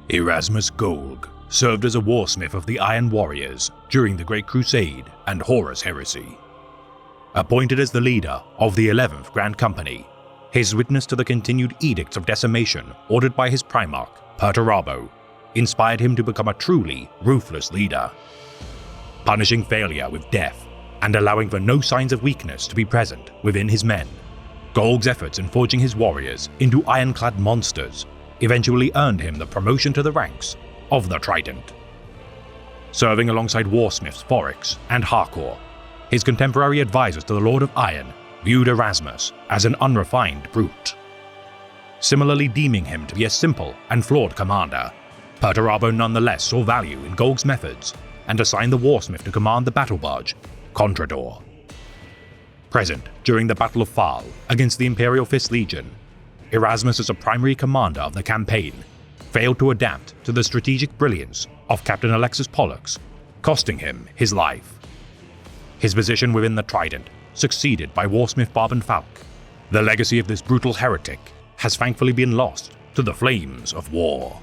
Erasmus Golg served as a warsmith of the Iron Warriors during the Great Crusade and Horus Heresy. Appointed as the leader of the 11th Grand Company, his witness to the continued edicts of decimation ordered by his Primarch, Perturabo, inspired him to become a truly ruthless leader. Punishing failure with death and allowing for no signs of weakness to be present within his men, Golg's efforts in forging his warriors into ironclad monsters eventually earned him the promotion to the ranks of the Trident. Serving alongside warsmiths Foryx and Harkor, his contemporary advisors to the Lord of Iron viewed Erasmus as an unrefined brute. Similarly deeming him to be a simple and flawed commander, Perturabo nonetheless saw value in Golg's methods and assigned the warsmith to command the battle barge, Contrador. Present during the Battle of Phal against the Imperial Fist Legion, Erasmus as a primary commander of the campaign failed to adapt to the strategic brilliance of Captain Alexis Pollux, costing him his life. His position within the Trident succeeded by warsmith Barban Falk. The legacy of this brutal heretic has thankfully been lost to the flames of war.